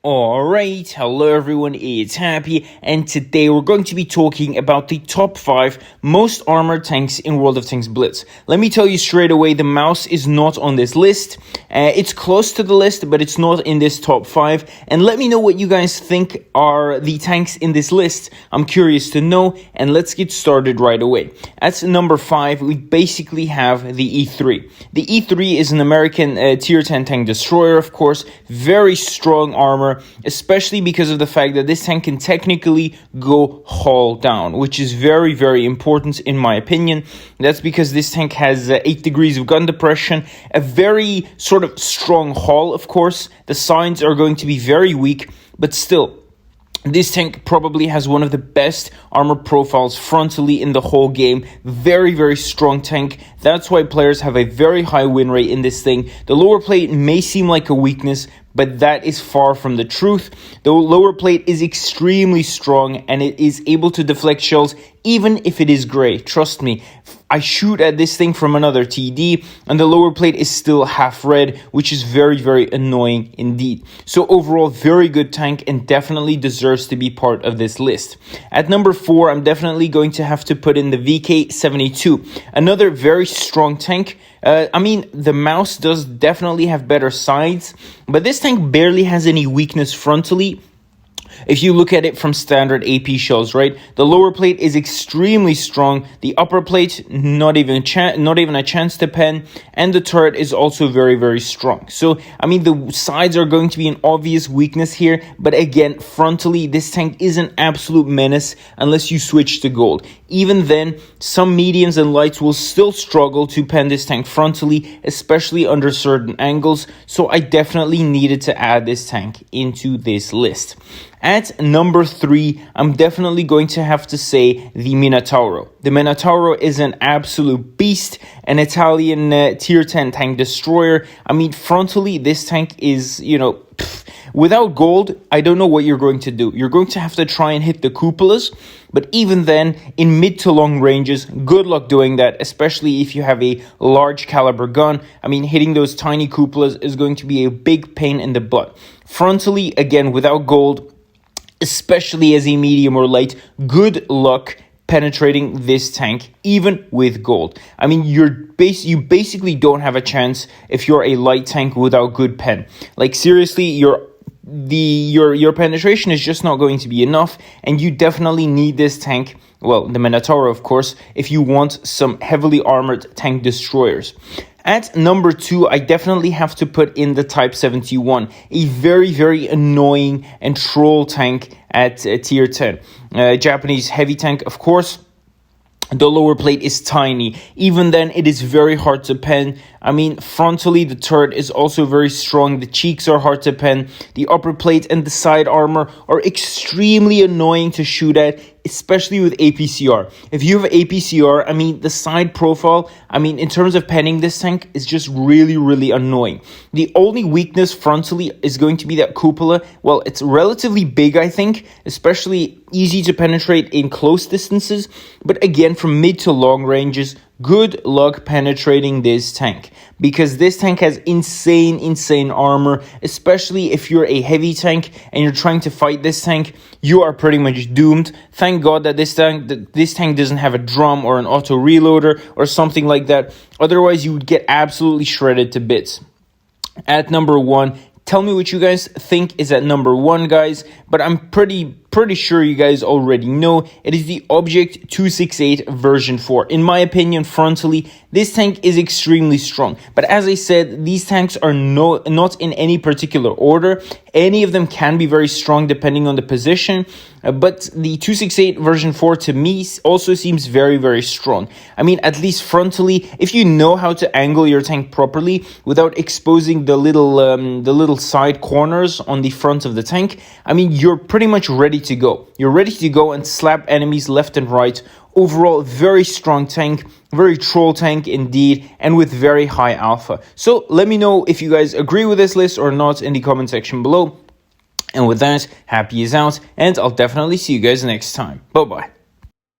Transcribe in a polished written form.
Alright, hello everyone, it's Happy, and today we're going to be talking about the top 5 most armored tanks in World of Tanks Blitz. Let me tell you straight away, the mouse is not on this list. It's close to the list, but it's not in this top 5. And let me know what you guys think are the tanks in this list. I'm curious to know, and let's get started right away. At number 5, we basically have the E3. The E3 is an American tier 10 tank destroyer, of course, very strong armor, especially because of the fact that this tank can technically go hull down, which is very, very important in my opinion. That's because this tank has 8 degrees of gun depression, a very sort of strong hull, of course. The sides are going to be very weak, but still, this tank probably has one of the best armor profiles frontally in the whole game. Very, very strong tank. That's why players have a very high win rate in this thing. The lower plate may seem like a weakness, but that is far from the truth. The lower plate is extremely strong and it is able to deflect shells even if it is gray. Trust me, I shoot at this thing from another TD and the lower plate is still half red, which is very, very annoying indeed. So overall, very good tank and definitely deserves to be part of this list. At number 4, I'm definitely going to have to put in the VK72. Another very strong tank. The mouse does definitely have better sides, but this tank barely has any weakness frontally. If you look at it from standard AP shells, right? The lower plate is extremely strong. The upper plate, not even a chance to pen. And the turret is also very, very strong. So, the sides are going to be an obvious weakness here. But again, frontally, this tank is an absolute menace unless you switch to gold. Even then, some mediums and lights will still struggle to pen this tank frontally, especially under certain angles. So I definitely needed to add this tank into this list. At number 3, I'm definitely going to have to say the Minaro. The Minaro is an absolute beast, an Italian tier 10 tank destroyer. Frontally, this tank is, without gold, I don't know what you're going to do. You're going to have to try and hit the cupolas, but even then, in mid to long ranges, good luck doing that, especially if you have a large caliber gun. Hitting those tiny cupolas is going to be a big pain in the butt. Frontally, again, without gold, especially as a medium or light, good luck penetrating this tank, even with gold. You basically don't have a chance if you're a light tank without good pen. Like seriously, your penetration is just not going to be enough, and you definitely need this tank. Well, the Minaro, of course, if you want some heavily armored tank destroyers. At number 2, I definitely have to put in the Type 71, a very, very annoying and troll tank at tier 10. Japanese heavy tank, of course. The lower plate is tiny. Even then, it is very hard to pen. Frontally, the turret is also very strong. The cheeks are hard to pen. The upper plate and the side armor are extremely annoying to shoot at, especially with APCR. If you have APCR, the side profile, in terms of penning this tank, is just really, really annoying. The only weakness frontally is going to be that cupola. Well, it's relatively big, I think, especially easy to penetrate in close distances. But again, from mid to long ranges, good luck penetrating this tank, because this tank has insane armor, especially if you're a heavy tank and you're trying to fight this tank. You are pretty much doomed. Thank God that this tank doesn't have a drum or an auto reloader or something like that. Otherwise, you would get absolutely shredded to bits. At number 1, tell me what you guys think is at number 1, guys, but I'm pretty sure you guys already know. It is the Object 268 version 4. In my opinion, frontally, this tank is extremely strong. But as I said, these tanks are not in any particular order. Any of them can be very strong depending on the position. But the 268 version 4 to me also seems very, very strong. At least frontally, if you know how to angle your tank properly without exposing the little side corners on the front of the tank, you're pretty much ready to go. You're ready to go and slap enemies left and right. Overall, very strong tank, very troll tank indeed, and with very high alpha. So let me know if you guys agree with this list or not in the comment section below. And with that, Happy is out, and I'll definitely see you guys next time. Bye-bye.